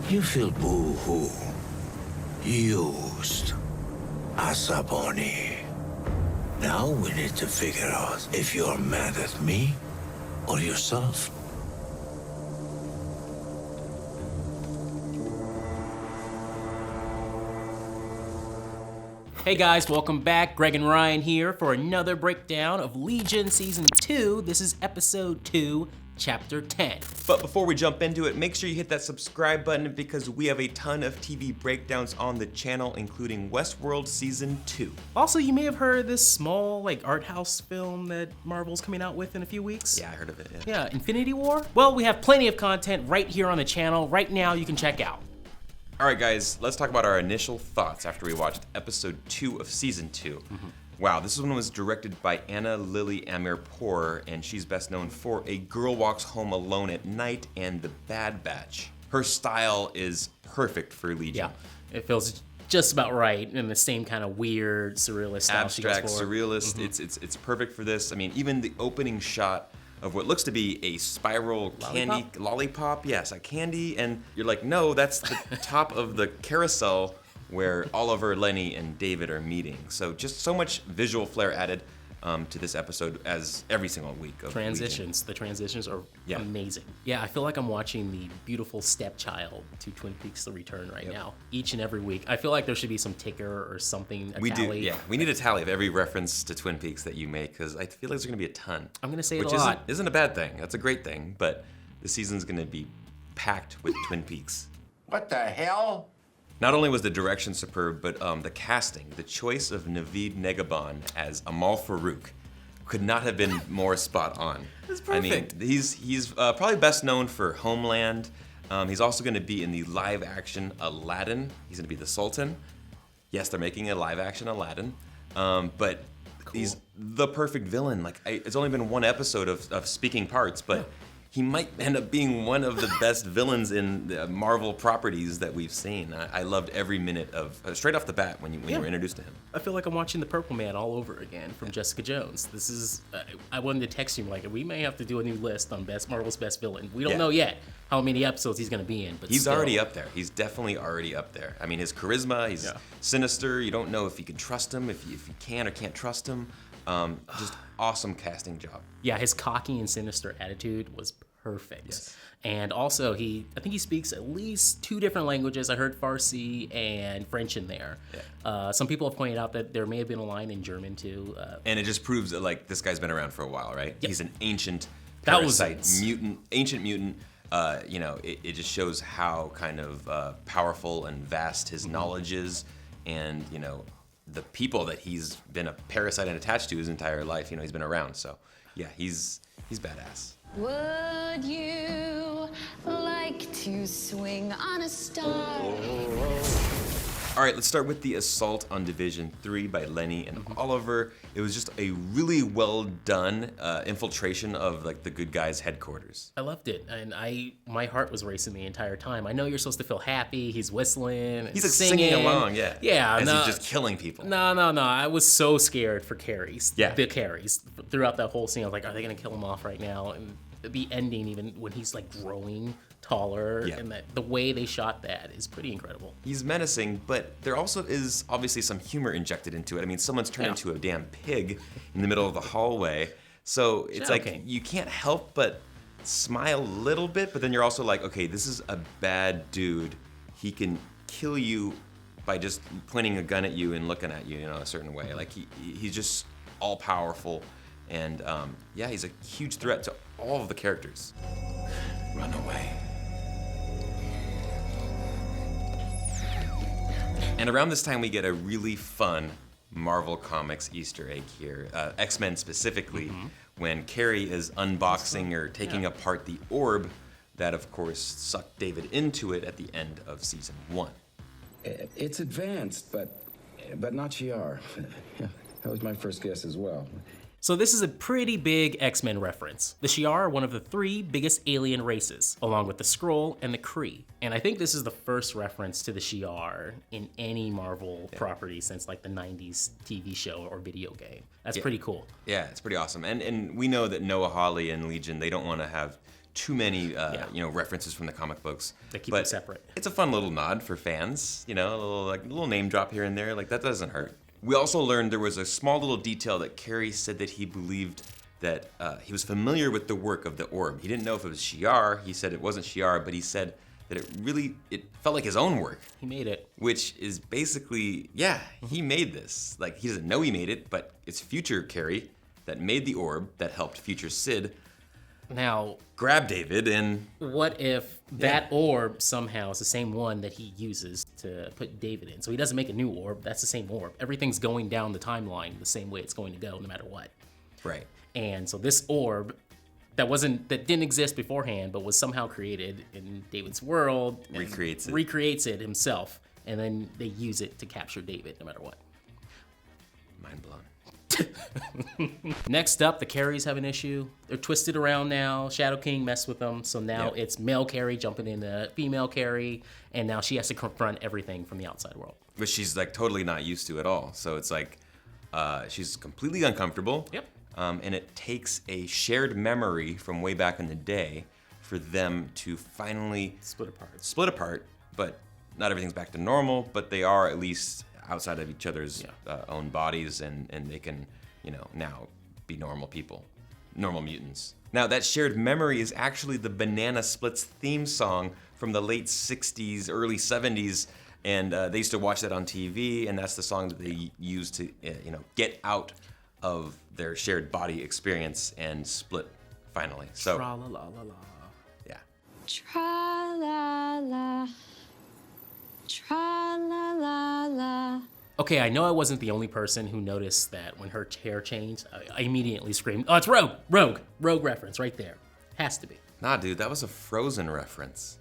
You feel boo-hoo. Used. Asaboni. Now we need to figure out if you're mad at me or yourself. Hey guys, welcome back. Greg and Ryan here for another breakdown of Legion Season 2. This is Episode 2, Chapter 10. But before we jump into it, make sure you hit that subscribe button because we have a ton of TV breakdowns on the channel, including Westworld Season 2. Also, you may have heard of this small, art house film that Marvel's coming out with in a few weeks. Yeah, I heard of it. Yeah, Infinity War? Well, we have plenty of content right here on the channel. Right now, you can check out. All right, guys, let's talk about our initial thoughts after we watched Episode 2 of Season 2. Wow, this one was directed by Anna Lily Amirpour, and she's best known for A Girl Walks Home Alone at Night and The Bad Batch. Her style is perfect for Legion. Yeah, it feels just about right in the same kind of weird, surrealist style. Abstract, surrealist, it's perfect for this. I mean, even the opening shot of what looks to be a spiral candy lollipop. Yes, a candy, and you're like, no, that's the top of the carousel where Oliver, Lenny, and David are meeting. So just so much visual flair added to this episode as every single week of transitions. The transitions are amazing. Yeah, I feel like I'm watching the beautiful stepchild to Twin Peaks: The Return right now. Each and every week, I feel like there should be some ticker or something. We tally. We need a tally of every reference to Twin Peaks that you make because I feel like there's gonna be a ton. I'm gonna say it a lot. Isn't a bad thing. That's a great thing. But the season's gonna be packed with Twin Peaks. What the hell? Not only was the direction superb, but the casting, the choice of Naveed Negahban as Amahl Farouk could not have been more spot on. That's perfect. I mean, he's probably best known for Homeland. He's also going to be in the live-action Aladdin. He's going to be the Sultan. Yes, they're making a live-action Aladdin, but he's the perfect villain. It's only been one episode of speaking parts, but he might end up being one of the best villains in the Marvel properties that we've seen. I loved every minute of, straight off the bat when you were introduced to him. I feel like I'm watching The Purple Man all over again from Jessica Jones. This is, I wanted to text you we may have to do a new list on Marvel's best villain. We don't know yet how many episodes he's gonna be in, but he's still. Already up there. He's definitely already up there. I mean, his charisma, he's sinister. You don't know if you can trust him, if you can or can't trust him. Just awesome casting job. Yeah, his cocky and sinister attitude was perfect. Yes. And also, I think he speaks at least 2 different languages. I heard Farsi and French in there. Yeah. Some people have pointed out that there may have been a line in German too. And it just proves that this guy's been around for a while, right? Yep. He's an ancient ancient mutant. It just shows how kind of powerful and vast his knowledge is, and the people that he's been a parasite and attached to his entire life. He's been around. So yeah, he's badass. Would you like to swing on a star? All right, let's start with the assault on Division 3 by Lenny and Oliver. It was just a really well done infiltration of the good guys' headquarters. I loved it, and my heart was racing the entire time. I know you're supposed to feel happy. He's whistling. And he's singing along, Yeah, as he's just killing people. No. I was so scared for Carries. Yeah. The Carries throughout that whole scene. I was like, are they gonna kill him off right now? And the ending, even when he's growing taller, and the way they shot that is pretty incredible. He's menacing, but there also is obviously some humor injected into it. I mean, someone's turned into a damn pig in the middle of the hallway, so it's you can't help but smile a little bit, but then you're also like, okay, this is a bad dude. He can kill you by just pointing a gun at you and looking at you, a certain way. He's just all powerful, and he's a huge threat to all of the characters. Run away. And around this time, we get a really fun Marvel Comics Easter egg here. X-Men specifically, when Carrie is unboxing or taking apart the orb that, of course, sucked David into it at the end of Season 1. It's advanced, but not Shi'ar. That was my first guess as well. So this is a pretty big X-Men reference. The Shi'ar are one of the 3 biggest alien races, along with the Skrull and the Kree. And I think this is the first reference to the Shi'ar in any Marvel property since the 90s TV show or video game. That's pretty cool. Yeah, it's pretty awesome. And we know that Noah Hawley and Legion, they don't want to have too many references from the comic books. They keep them separate. It's a fun little nod for fans, a little name drop here and there, like that doesn't hurt. We also learned there was a small little detail that Carrie said that he believed that he was familiar with the work of the orb. He didn't know if it was Shi'ar. He said it wasn't Shi'ar, but he said that it felt like his own work. He made it. Which is basically, he made this. Like, he doesn't know he made it, but it's future Carrie that made the orb that helped future Sid now grab David. And what if that orb somehow is the same one that he uses to put David in? So he doesn't make a new orb, that's the same orb. Everything's going down the timeline the same way it's going to go no matter what. Right. And so this orb that didn't exist beforehand but was somehow created in David's world recreates it himself, and then they use it to capture David no matter what. Mind blown. Next up, the Carries have an issue. They're twisted around now. Shadow King messed with them, so now it's male Carrie jumping into female Carrie, and now she has to confront everything from the outside world. Which she's like totally not used to at all. So it's like she's completely uncomfortable. Yep. And it takes a shared memory from way back in the day for them to finally split apart, but not everything's back to normal, but they are at least outside of each other's own bodies, and they can, now be normal people, normal mutants. Now, that shared memory is actually the Banana Splits theme song from the late 60s, early 70s, and they used to watch that on TV, and that's the song that they used to, get out of their shared body experience and split finally. So, Tra-la-la-la-la. Yeah. Tra-la-la. Tra-la-la-la. Okay, I know I wasn't the only person who noticed that when her hair changed, I immediately screamed, "Oh, it's Rogue! Rogue! Rogue reference right there. Has to be." Nah, dude, that was a Frozen reference.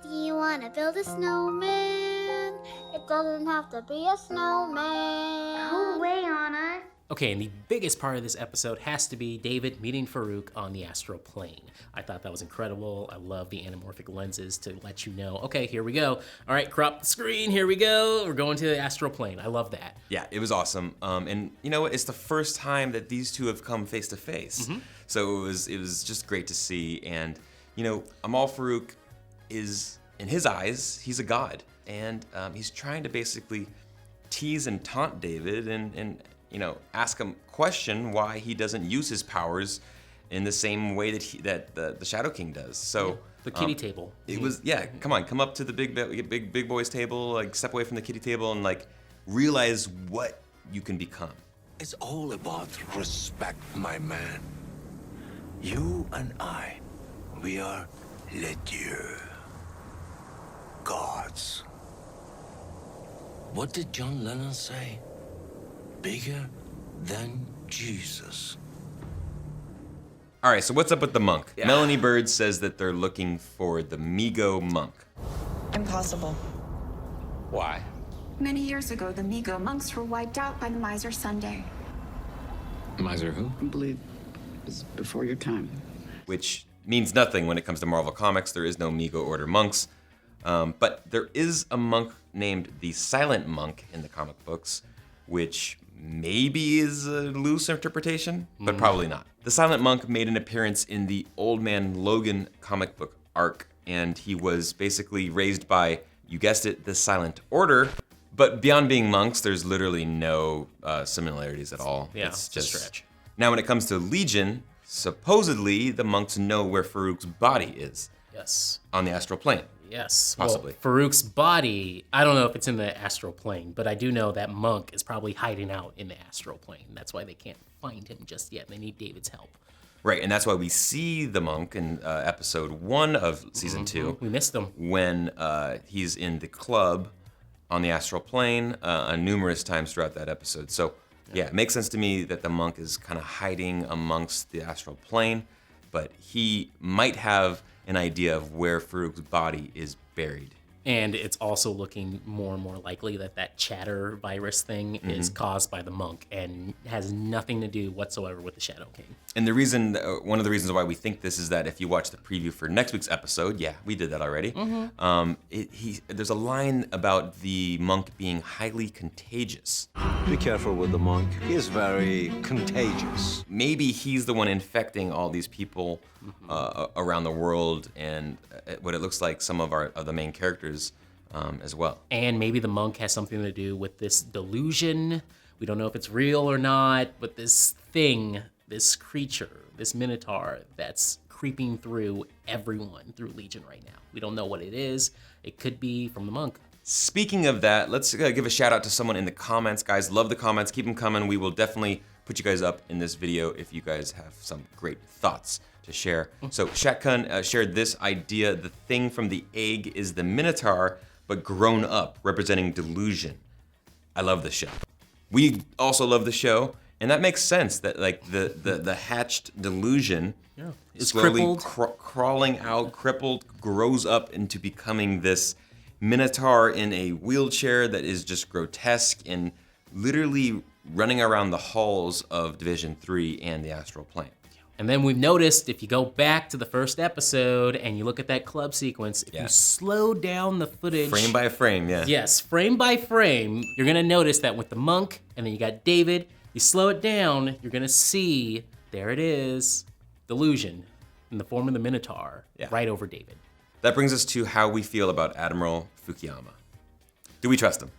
Do you want to build a snowman? It doesn't have to be a snowman. Go away, Anna. Okay, and the biggest part of this episode has to be David meeting Farouk on the astral plane. I thought that was incredible. I love the anamorphic lenses to let you know, okay, here we go. All right, crop the screen, here we go. We're going to the astral plane. I love that. Yeah, it was awesome. And you know what? It's the first time that these two have come face to face. So it was just great to see. And, Amahl Farouk is, in his eyes, he's a god. And he's trying to basically tease and taunt David and ask him question why he doesn't use his powers in the same way that the Shadow King does. So the kiddie table. It was come up to the big boys table, like step away from the kiddie table and like realize what you can become. It's all about respect, my man. You and I, we are les dieux, gods. What did John Lennon say? Bigger than Jesus. All right, so what's up with the monk? Yeah. Melanie Bird says that they're looking for the Migo monk. Impossible. Why? Many years ago, the Migo monks were wiped out by the Miser Sunday. Miser who? I believe it's before your time. Which means nothing when it comes to Marvel Comics. There is no Migo Order monks. But there is a monk named the Silent Monk in the comic books, which maybe is a loose interpretation, but probably not. The Silent Monk made an appearance in the Old Man Logan comic book arc, and he was basically raised by, you guessed it, the Silent Order. But beyond being monks, there's literally no similarities at all. Yeah, it's just a stretch. Now, when it comes to Legion, supposedly the monks know where Farouk's body is. Yes. On the astral plane. Yes. Possibly. Well, Farouk's body, I don't know if it's in the astral plane, but I do know that monk is probably hiding out in the astral plane. That's why they can't find him just yet. They need David's help. Right, and that's why we see the monk in episode 1 of season 2. We missed him. When he's in the club on the astral plane numerous times throughout that episode. So, yeah, it makes sense to me that the monk is kind of hiding amongst the astral plane, but he might have an idea of where Farouk's body is buried. And it's also looking more and more likely that that chatter virus thing is caused by the monk and has nothing to do whatsoever with the Shadow King. And the reason, one of the reasons why we think this is that if you watch the preview for next week's episode, yeah, we did that already. There's a line about the monk being highly contagious. Be careful with the monk. He is very contagious. Maybe he's the one infecting all these people around the world, and what it looks like some of the main characters as well. And maybe the monk has something to do with this delusion. We don't know if it's real or not, but this thing, this creature, this minotaur that's creeping through everyone through Legion right now. We don't know what it is. It could be from the monk. Speaking of that, let's give a shout out to someone in the comments. Guys, love the comments. Keep them coming. We will definitely put you guys up in this video if you guys have some great thoughts to share. So Shatkun shared this idea. The thing from the egg is the Minotaur, but grown up, representing delusion. I love the show. We also love the show, and that makes sense that like the hatched delusion is slowly crippled. crawling out, crippled, grows up into becoming this Minotaur in a wheelchair that is just grotesque and literally running around the halls of Division 3 and the Astral Plane. And then we've noticed, if you go back to the first episode and you look at that club sequence, if you slow down the footage... Frame by frame, yeah. Yes, frame by frame, you're gonna notice that with the monk, and then you got David, you slow it down, you're gonna see, there it is, delusion in the form of the Minotaur, right over David. That brings us to how we feel about Admiral Fukuyama. Do we trust him?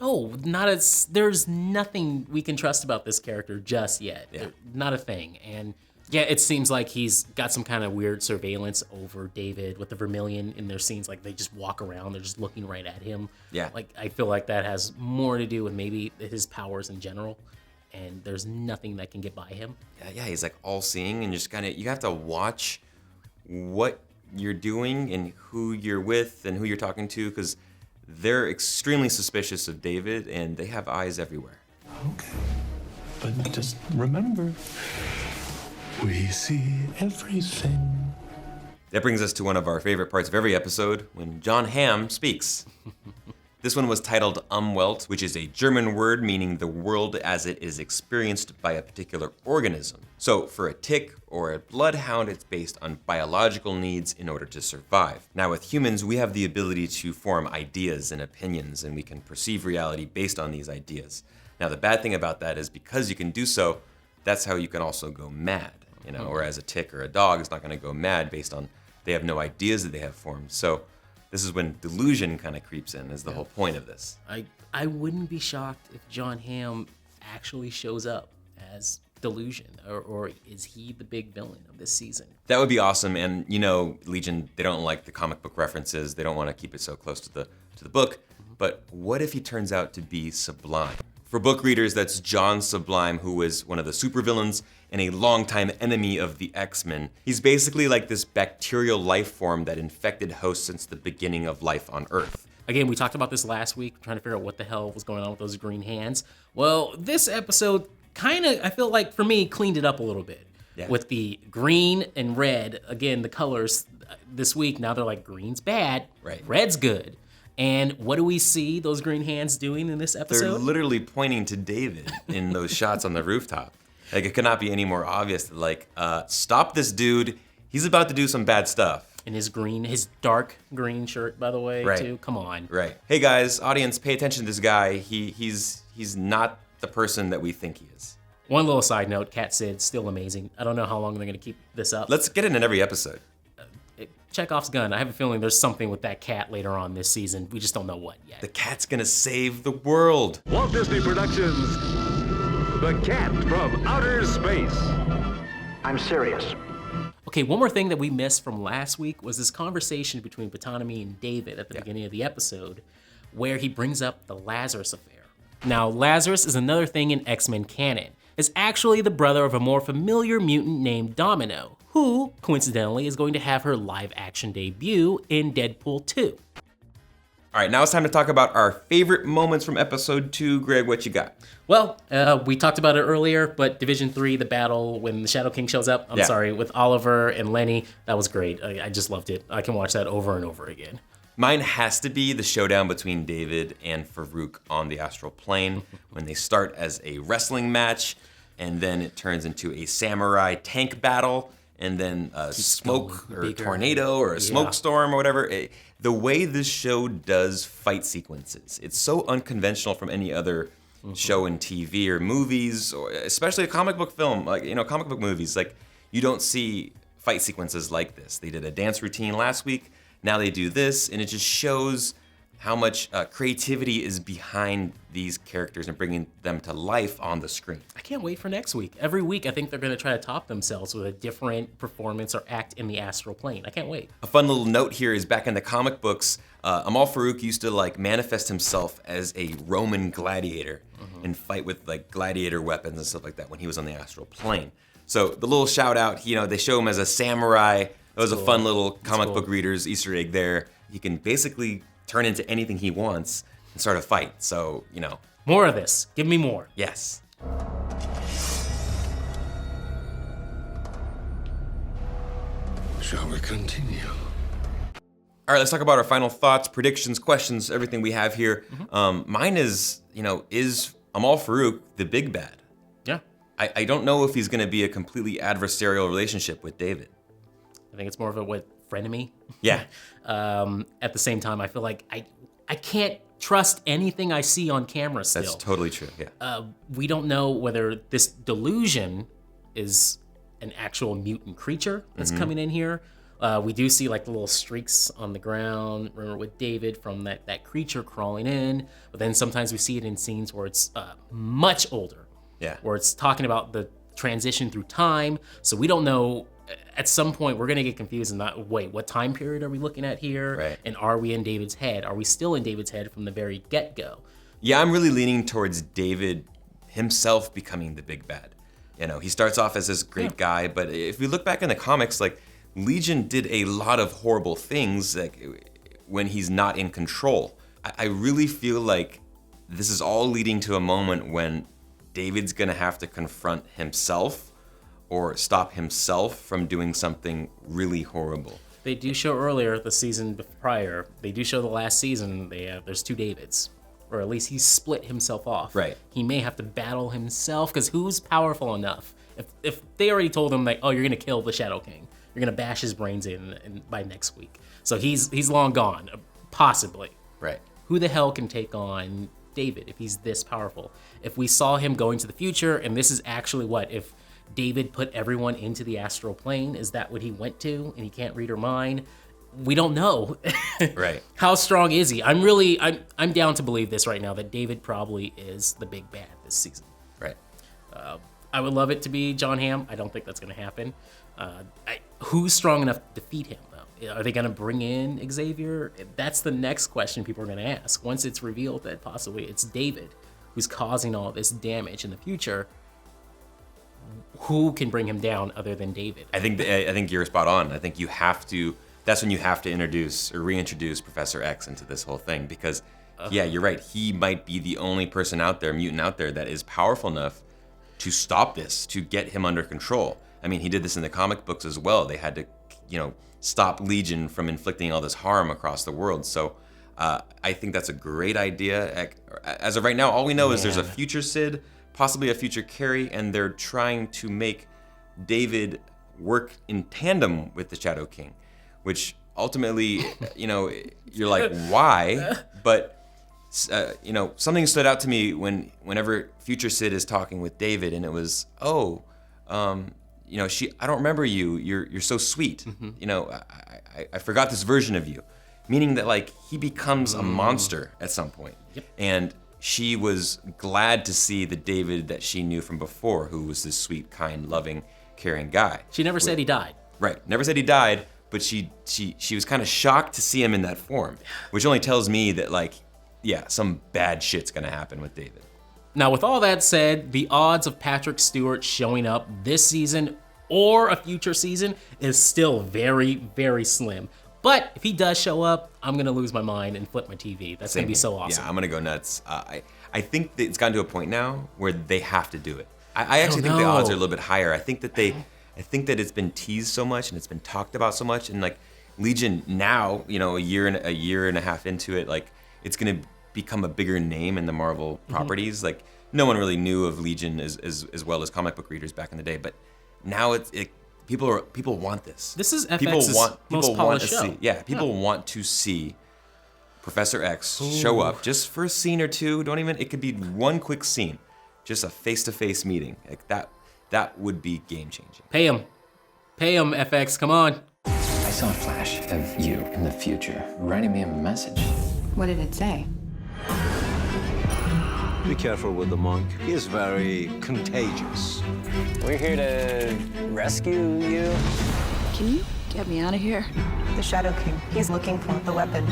No, there's nothing we can trust about this character just yet. Not a thing. And yeah, it seems like he's got some kind of weird surveillance over David with the Vermilion in their scenes. Like they just walk around, they're just looking right at him. Yeah. Like I feel like that has more to do with maybe his powers in general. And there's nothing that can get by him. Yeah, he's like all seeing and just kind of, you have to watch what you're doing and who you're with and who you're talking to, because they're extremely suspicious of David and they have eyes everywhere. Okay, but just remember, we see everything. That brings us to one of our favorite parts of every episode, when John Hamm speaks. This one was titled Umwelt, which is a German word meaning the world as it is experienced by a particular organism. So for a tick or a bloodhound, it's based on biological needs in order to survive. Now with humans, we have the ability to form ideas and opinions, and we can perceive reality based on these ideas. Now the bad thing about that is because you can do so, that's how you can also go mad, you know, whereas a tick or a dog is not gonna go mad based on, they have no ideas that they have formed. So this is when delusion kind of creeps in, is the whole point of this. I wouldn't be shocked if John Hamm actually shows up as Delusion, or is he the big villain of this season? That would be awesome, and you know, Legion, they don't like the comic book references, they don't want to keep it so close to the book, but what if he turns out to be Sublime? For book readers, that's John Sublime, who is one of the supervillains and a longtime enemy of the X-Men. He's basically like this bacterial life form that infected hosts since the beginning of life on Earth. Again, we talked about this last week, trying to figure out what the hell was going on with those green hands. Well, this episode kind of, I feel like, for me, cleaned it up a little bit. Yeah. With the green and red, again, the colors this week, now they're like, green's bad, red's good. And what do we see those green hands doing in this episode? They're literally pointing to David in those shots on the rooftop. Like, it could not be any more obvious that, like, stop this dude. He's about to do some bad stuff. And his dark green shirt, by the way, too. Come on. Right. Hey guys, audience, pay attention to this guy. He's not the person that we think he is. One little side note, Cat Sid's still amazing. I don't know how long they're gonna keep this up. Let's get it in every episode. Chekhov's gun. I have a feeling there's something with that cat later on this season. We just don't know what yet. The cat's gonna save the world. Walt Disney Productions, The Cat from Outer Space. I'm serious. Okay, one more thing that we missed from last week was this conversation between Batanomy and David at the beginning of the episode, where he brings up the Lazarus affair. Now, Lazarus is another thing in X-Men canon. It's actually the brother of a more familiar mutant named Domino, who, coincidentally, is going to have her live-action debut in Deadpool 2. All right, now it's time to talk about our favorite moments from episode 2. Greg, what you got? Well, we talked about it earlier, but Division 3, the battle when the Shadow King shows up, with Oliver and Lenny, that was great. I just loved it. I can watch that over and over again. Mine has to be the showdown between David and Farouk on the astral plane when they start as a wrestling match, and then it turns into a samurai tank battle, and then a smoke or a tornado or a smoke storm or whatever. The way this show does fight sequences, it's so unconventional from any other show in TV or movies, or especially a comic book film, like, comic book movies. Like, you don't see fight sequences like this. They did a dance routine last week. Now they do this, and it just shows how much creativity is behind these characters and bringing them to life on the screen. I can't wait for next week. Every week, I think they're going to try to top themselves with a different performance or act in the astral plane. I can't wait. A fun little note here is back in the comic books, Amahl Farouk used to manifest himself as a Roman gladiator and fight with gladiator weapons and stuff like that when he was on the astral plane. So the little shout out, they show him as a samurai. That was a fun little comic book reader's Easter egg there. He can basically turn into anything he wants and start a fight. So, More of this. Give me more. Yes. Shall we continue? All right, let's talk about our final thoughts, predictions, questions, everything we have here. Mine is, is Amahl Farouk the big bad? Yeah. I don't know if he's going to be a completely adversarial relationship with David. I think it's more of a frenemy. Yeah. At the same time, I feel like I can't trust anything I see on camera still. That's totally true, yeah. We don't know whether this delusion is an actual mutant creature that's coming in here. We do see the little streaks on the ground, remember, with David from that creature crawling in. But then sometimes we see it in scenes where it's much older. Yeah. Where it's talking about the transition through time. So we don't know. At some point, we're going to get confused and not, wait, what time period are we looking at here? Right. And are we in David's head? Are we still in David's head from the very get-go? Yeah, I'm really leaning towards David himself becoming the big bad. He starts off as this great guy, but if we look back in the comics, Legion did a lot of horrible things when he's not in control. I really feel like this is all leading to a moment when David's gonna have to confront himself or stop himself from doing something really horrible. They do show earlier, the season prior, they do show the last season, there's two Davids. Or at least he split himself off. Right. He may have to battle himself, because who's powerful enough? If they already told him, oh, you're gonna kill the Shadow King, you're gonna bash his brains in by next week. So he's long gone, possibly. Right. Who the hell can take on David if he's this powerful? If we saw him going to the future, and this is actually if David put everyone into the astral plane, is that what he went to and he can't read her mind? We don't know. Right. How strong is he? I'm down to believe this right now, that David probably is the big bad this season. Right. I would love it to be John Hamm. I don't think that's going to happen. Who's strong enough to defeat him, though? Are they going to bring in Xavier? That's the next question people are going to ask. Once it's revealed that possibly it's David who's causing all this damage in the future, who can bring him down other than David? I think you're spot on. I think you have to. That's when you have to introduce or reintroduce Professor X into this whole thing, because yeah, you're right. He might be the only person out there, mutant out there, that is powerful enough to stop this, to get him under control. I mean, he did this in the comic books as well. They had to, stop Legion from inflicting all this harm across the world. So I think that's a great idea. As of right now, all we know is there's a future Sid, possibly a future Carrie, and they're trying to make David work in tandem with the Shadow King, which ultimately, you're like, why? But something stood out to me whenever future Sid is talking with David, and it was, I don't remember you. You're so sweet. I forgot this version of you, meaning that he becomes a monster at some point. Yep. And she was glad to see the David that she knew from before, who was this sweet, kind, loving, caring guy. She never said he died. Right. Never said he died, but she was kind of shocked to see him in that form, which only tells me that some bad shit's gonna happen with David. Now, with all that said, the odds of Patrick Stewart showing up this season or a future season is still very, very slim. But if he does show up, I'm gonna lose my mind and flip my TV. That's gonna be so awesome. Yeah, I'm gonna go nuts. I think that it's gotten to a point now where they have to do it. I actually think the odds are a little bit higher. I think that it's been teased so much and it's been talked about so much, and Legion now, you know, a year and a half into it, like it's gonna become a bigger name in the Marvel properties. Like no one really knew of Legion as well as comic book readers back in the day, but now people want this. This is FX's most polished show. People want to see Professor X show up just for a scene or two. It could be one quick scene, just a face-to-face meeting. Like that would be game-changing. Pay him, FX. Come on. I saw a flash of you in the future writing me a message. What did it say? Be careful with the monk. He is very contagious. We're here to rescue you. Can you get me out of here? The Shadow King. He's looking for the weapon.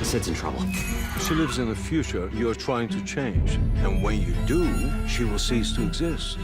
Sid's in trouble. She lives in the future you're trying to change. And when you do, she will cease to exist.